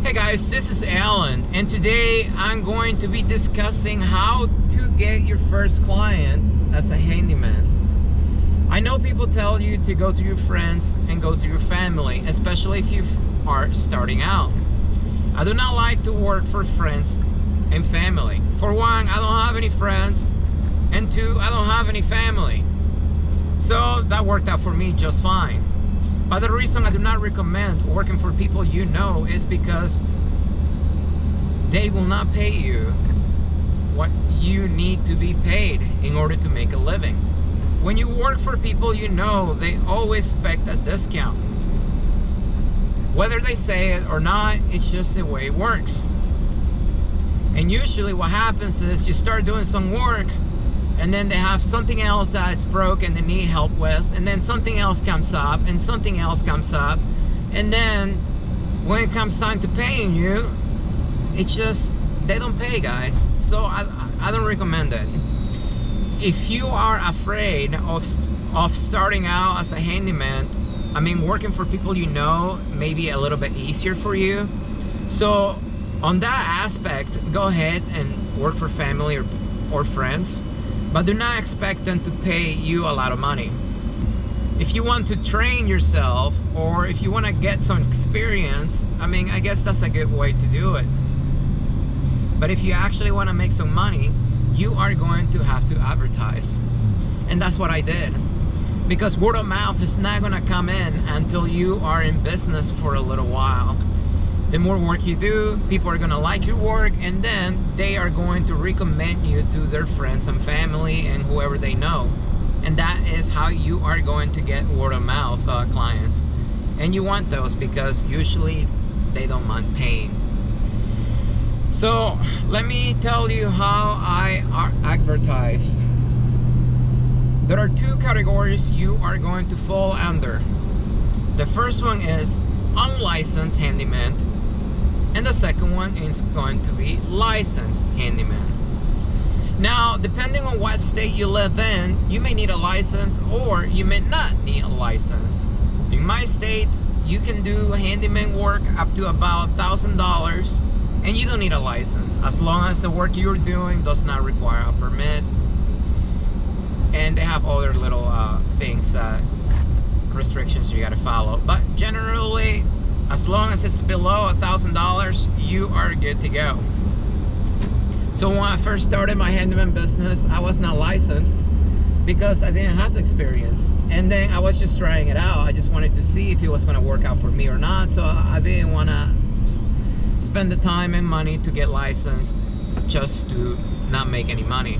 Hey guys, this is Alan, and today I'm going to be discussing how to get your first client as a handyman. I know people tell you to go to your friends and go to your family, especially if you are starting out. I do not like to work for friends and family. For one, I don't have any friends, and two, I don't have any family. So that worked out for me just fine. But the reason I do not recommend working for people you know is because they will not pay you what you need to be paid in order to make a living. When you work for people you know, they always expect a discount. Whether they say it or not, it's just the way it works. And usually what happens is you start doing some work, and then they have something else that's broken they need help with, and then something else comes up, and something else comes up, and then when it comes time to paying you, it's just they don't pay, guys. So I don't recommend it. If you are afraid of starting out as a handyman, I mean, working for people you know may be a little bit easier for you. So on that aspect, go ahead and work for family or friends, but do not expect them to pay you a lot of money. If you want to train yourself, or if you want to get some experience, I mean, I guess that's a good way to do it. But if you actually want to make some money, you are going to have to advertise. And that's what I did. Because word of mouth is not going to come in until you are in business for a little while. The more work you do, people are going to like your work, and then they are going to recommend you to their friends and family and whoever they know. And that is how you are going to get word of mouth clients. And you want those because usually they don't mind paying. So let me tell you how I advertise. There are two categories you are going to fall under. The first one is unlicensed handyman, and the second one is going to be licensed handyman. Now, depending on what state you live in, you may need a license or you may not need a license. In my state, you can do handyman work up to about $1,000, and you don't need a license as long as the work you're doing does not require a permit. And they have other little things, restrictions you gotta follow. But generally, as long as it's below $1,000, you are good to go. So when I first started my handyman business, I was not licensed because I didn't have the experience. And then I was just trying it out. I just wanted to see if it was gonna work out for me or not. So I didn't wanna spend the time and money to get licensed just to not make any money.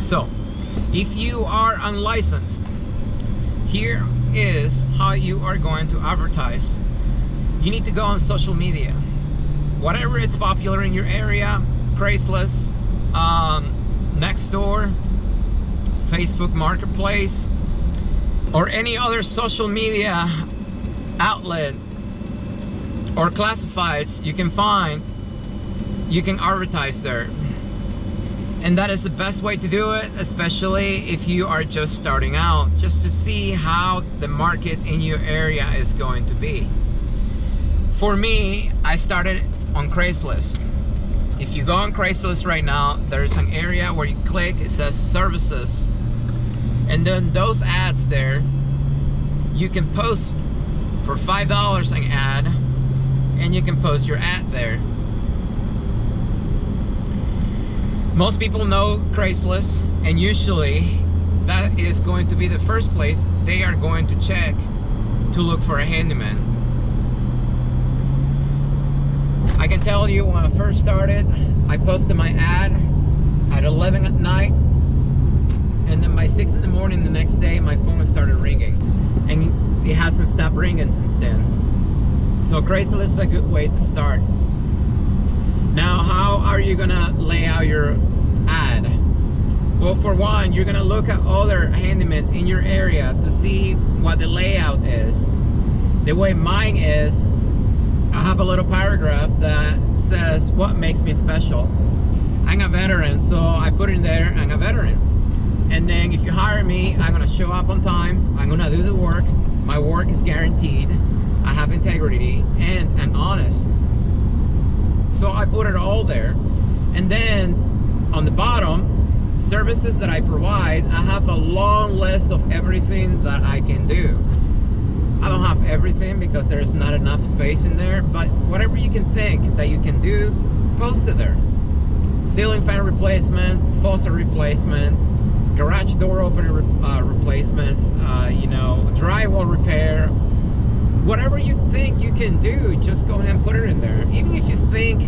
So if you are unlicensed, here is how you are going to advertise. You need to go on social media. Whatever it's popular in your area, Craigslist, Nextdoor, Facebook Marketplace, or any other social media outlet or classifieds you can find, you can advertise there. And that is the best way to do it, especially if you are just starting out, just to see how the market in your area is going to be. For me, I started on Craigslist. If you go on Craigslist right now, there's an area where you click, it says services. And then those ads there, you can post for $5 an ad, and you can post your ad there. Most people know Craigslist, and usually that is going to be the first place they are going to check to look for a handyman. I can tell you when I first started, I posted my ad at 11 at night, and then by 6 in the morning the next day my phone started ringing, and it hasn't stopped ringing since then. So Craigslist is a good way to start. Now, how are you gonna lay out your ad? Well, for one, you're gonna look at other handymen in your area to see what the layout is. The way mine is, I have a little paragraph that says what makes me special. I'm a veteran, so I put in there, I'm a veteran. And then if you hire me, I'm gonna show up on time, I'm gonna do the work, my work is guaranteed, I have integrity, and I'm honest. So I put it all there. And then on the bottom, services that I provide, I have a long list of everything that I can do. I don't have everything because there's not enough space in there, but whatever you can think that you can do, post it there. Ceiling fan replacement, faucet replacement, garage door opener replacements, you know, drywall repair. Whatever you think you can do, just go ahead and put it in there. Even if you think,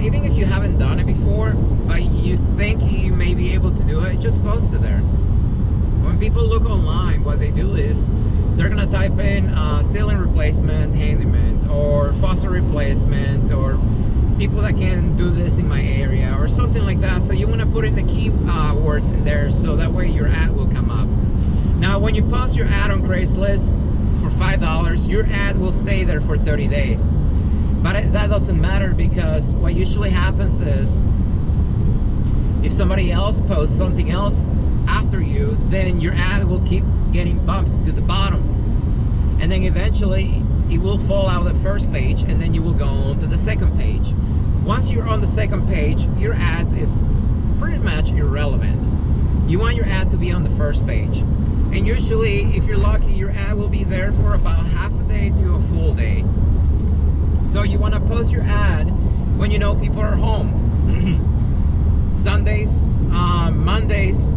even if you haven't done it before, but you think you may be able to do it, just post it there. When people look online, what they do is they're gonna type in ceiling replacement handyman, or faucet replacement, or people that can do this in my area, or something like that. So you want to put in the key words in there, so that way your ad will come up. Now when you post your ad on Craigslist for $5, your ad will stay there for 30 days. But that doesn't matter, because what usually happens is if somebody else posts something else after you, then your ad will keep getting bumped to the bottom, and then eventually it will fall out of the first page, and then you will go on to the second page. Once you're on the second page, your ad is pretty much irrelevant. You want your ad to be on the first page, and usually, if you're lucky, your ad will be there for about half a day to a full day. So you want to post your ad when you know people are home. Sundays, Mondays,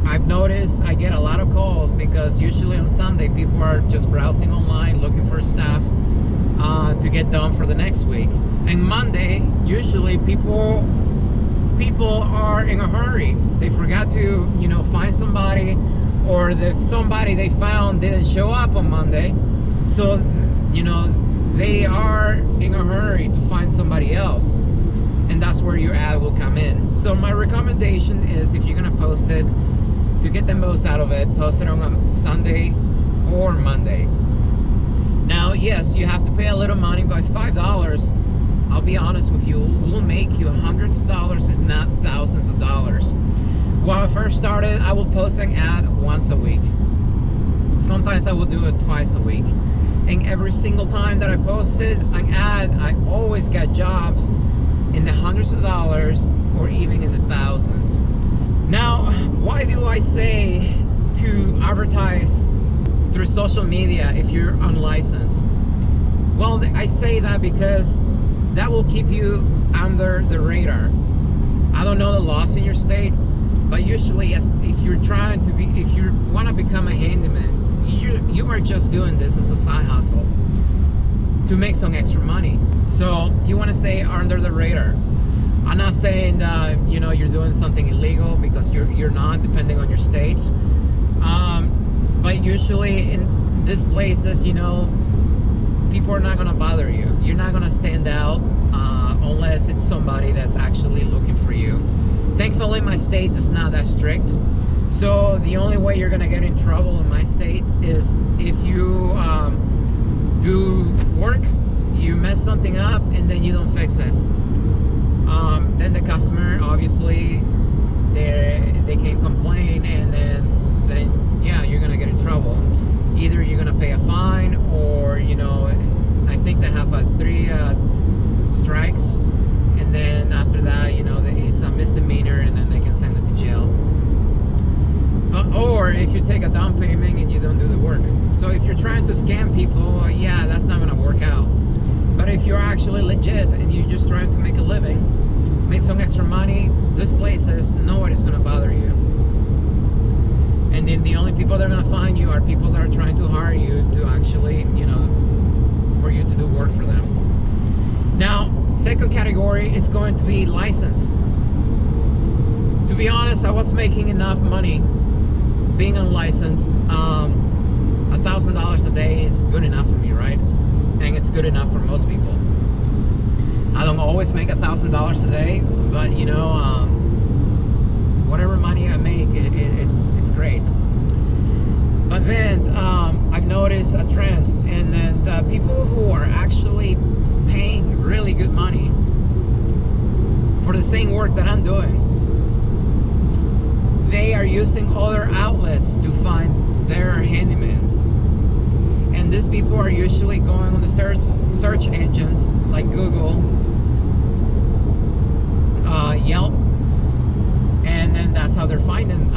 I've noticed I get a lot of calls, because usually on Sunday people are just browsing online looking for stuff to get done for the next week. And Monday, usually people are in a hurry. They forgot to, you know, find somebody, or the somebody they found didn't show up on Monday, so you know they are in a hurry to find somebody else, and that's where your ad will come in. So my recommendation is, if you're gonna post it, to get the most out of it, post it on a Sunday or Monday. Now, yes, you have to pay a little money, but $5, I'll be honest with you, will make you hundreds of dollars, if not thousands of dollars. When I first started, I would post an ad once a week. Sometimes I would do it twice a week. And every single time that I posted an ad, I always got jobs in the hundreds of dollars, or even in the thousands. Now, why do I say to advertise through social media if you're unlicensed? Well, I say that because that will keep you under the radar. I don't know the laws in your state, but usually, yes, if you want to become a handyman, you are just doing this as a side hustle to make some extra money. So you want to stay under the radar. I'm not saying that, you know, you're doing something illegal, because you're not, depending on your state. But usually in these places, you know, people are not going to bother you. You're not going to stand out unless it's somebody that's actually looking for you. Thankfully, my state is not that strict. So the only way you're going to get in trouble in my state is if you do work, you mess something up, and then you don't fix it. Then the customer, obviously, they can complain, and then yeah, you're gonna get in trouble. Either you're gonna pay a fine, or, you know, I think they have 3 strikes, and then after that, you know, it's a misdemeanor, and then they can send it to jail. Or if you take a down payment and you don't do the work. So if you're trying to scam people, yeah, that's not gonna work out. But if you're actually legit and you're just trying to make a living, make some extra money, this place is nobody's gonna bother you. And then the only people that are gonna find you are people that are trying to hire you to actually, you know, for you to do work for them. Now, second category is going to be licensed. To be honest, I was making enough money being unlicensed. $1,000 a day is good enough for me, right? And it's good enough for most people. I don't always make $1,000 a day, but you know, whatever money I make, it's great. But then I've noticed a trend, and that people who are actually paying really good money for the same work that I'm doing, they are using other outlets to find their handyman. And these people are usually going on the search engines like Google, Yelp, and then that's how they're finding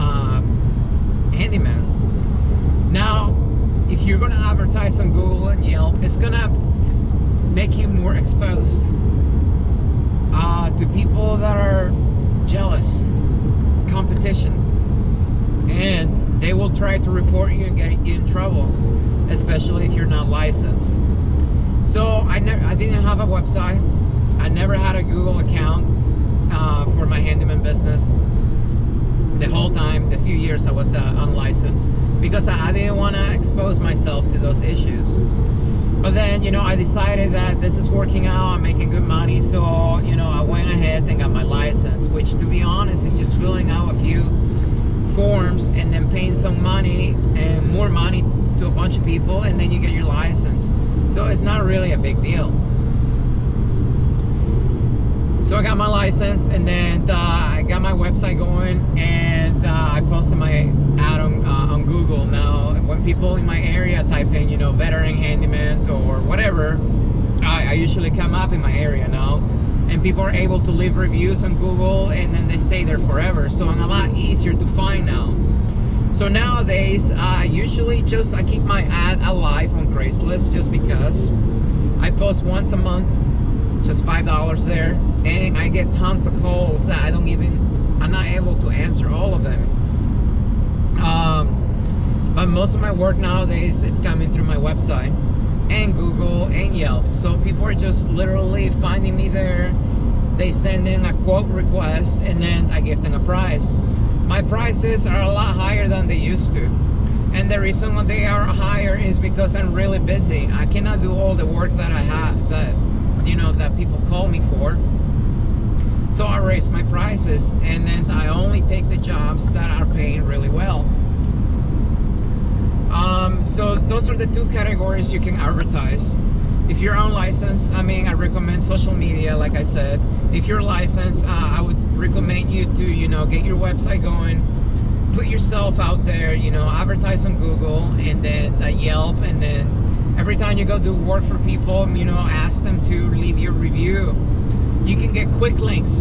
Handyman. Now, if you're gonna advertise on Google and Yelp, it's gonna make you more exposed to people that are jealous, competition, and they will try to report you and get you in trouble, especially if you're not licensed. So I didn't have a website. I never had a Google account for my handyman business. The whole time, the few years I was unlicensed, because I didn't want to expose myself to those issues. But then, you know, I decided that this is working out, I'm making good money, so, you know, I went ahead and got my license, which, to be honest, is just filling out a few forms and then paying some money and more money to a bunch of people, and then you get your license. So it's not really a big deal. So I got my license, and then I got my website going, and I posted my ad on Google. Now, when people in my area type in, you know, veteran handyman or whatever, I usually come up in my area now, and people are able to leave reviews on Google, and then they stay there forever. So I'm a lot easier to find now. So nowadays, usually I keep my ad alive on Craigslist, just because I post once a month, just $5 there, and I get tons of calls that I'm not able to answer all of them. But most of my work nowadays is coming through my website and Google and Yelp. So people are just literally finding me there. They send in a quote request, and then I give them a price. My prices are a lot higher than they used to, and the reason why they are higher is because I'm really busy. I cannot do all the work that I have, that, you know, that people call me for. So I raise my prices, and then I only take the jobs that are paying really well. So those are the two categories you can advertise. If you're unlicensed, I mean, I recommend social media, like I said. If you're licensed, I would recommend you to, you know, get your website going, put yourself out there, you know, advertise on Google, and then Yelp, and then every time you go do work for people, you know, ask them to leave your review. You can get quick links,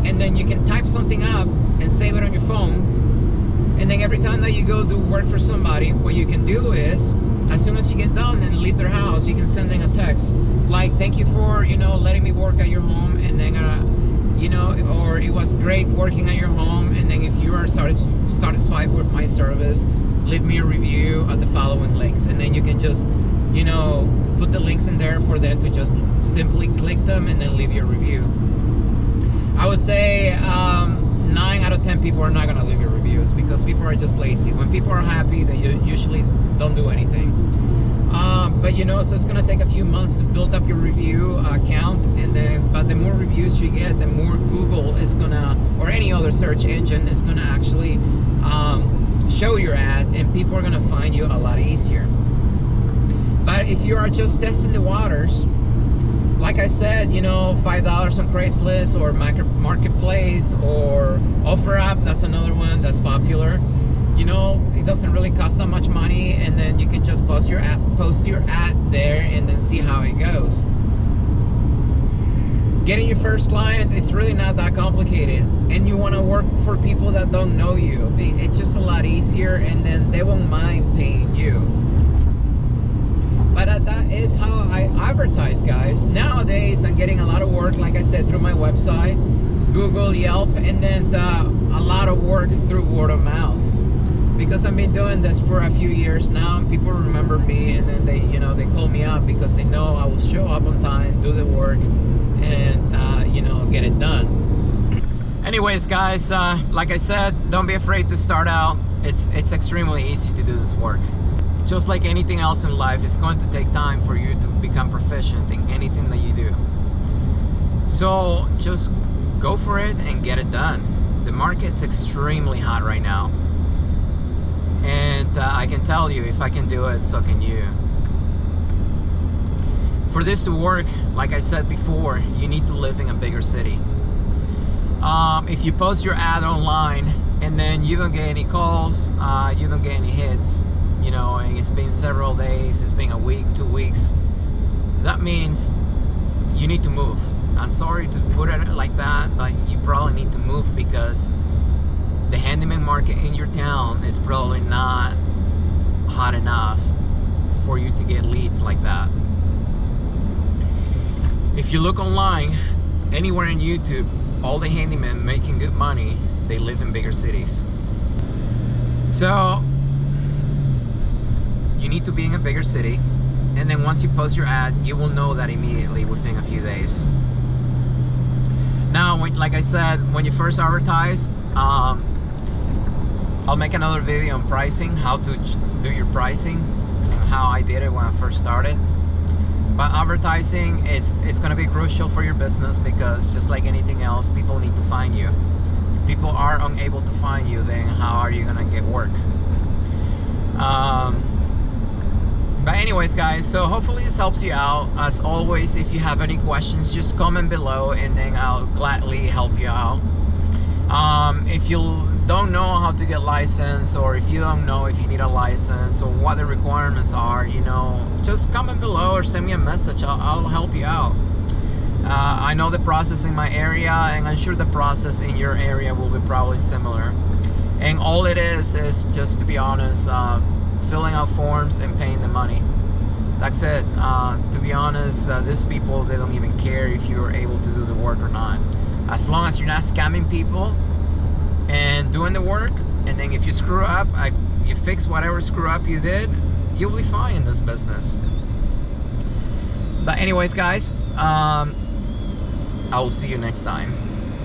and then you can type something up and save it on your phone. And then every time that you go do work for somebody, what you can do is, as soon as you get done and leave their house, you can send them a text like, thank you for, you know, letting me work at your home, and then you know, or it was great working at your home, and then if you are satisfied with my service, leave me a review at the following links. And then you can just, you know, put the links in there for them to just simply click them and then leave your review. I would say 9 out of 10 people are not going to leave your reviews, because people are just lazy. When people are happy, they usually don't do anything. But you know, so it's gonna take a few months to build up your review count, and then, but the more reviews you get, the more Google is gonna, or any other search engine, is gonna actually show your ad, and people are gonna find you a lot easier. But if you are just testing the waters, like I said, you know, $5 on Craigslist or Marketplace or OfferUp, that's another one that's popular. You know, it doesn't really cost that much money, and then you can just post your ad there and then see how it goes. Getting your first client is really not that complicated, and you want to work for people that don't know you. It's just a lot easier, and then they won't mind paying you. But that is how I advertise, guys. Nowadays, I'm getting a lot of work, like I said, through my website, Google, Yelp, and then a lot of work through word of mouth. Because I've been doing this for a few years now, and people remember me, and then they, you know, they call me up because they know I will show up on time, do the work, and you know, get it done. Anyways, guys, like I said, don't be afraid to start out. It's extremely easy to do this work. Just like anything else in life, it's going to take time for you to become proficient in anything that you do. So just go for it and get it done. The market's extremely hot right now. And I can tell you, if I can do it, so can you. For this to work, like I said before, you need to live in a bigger city. If you post your ad online and then you don't get any calls, you don't get any hits, you know, and it's been several days, it's been a week, 2 weeks, that means you need to move. I'm sorry to put it like that, but you probably need to move because the handyman market in your town is probably not hot enough for you to get leads like that. If you look online, anywhere in YouTube, all the handymen making good money, they live in bigger cities. So you need to be in a bigger city, and then once you post your ad, you will know that immediately within a few days. Now, like I said, when you first advertise, I'll make another video on pricing, how to do your pricing, and how I did it when I first started. But advertising, it's going to be crucial for your business, because just like anything else, people need to find you. If people are unable to find you, then how are you going to get work? But anyways, guys, so hopefully this helps you out. As always, if you have any questions, just comment below and then I'll gladly help you out. If you don't know how to get licensed, or if you don't know if you need a license or what the requirements are, you know, just comment below or send me a message. I'll help you out. I know the process in my area, and I'm sure the process in your area will be probably similar. And all it is just, to be honest, filling out forms and paying the money. That's it. To be honest, these people, they don't even care if you're able to do the work or not. As long as you're not scamming people and doing the work, and then if you screw up, you fix whatever screw up you did, you'll be fine in this business. But anyways, guys, I will see you next time.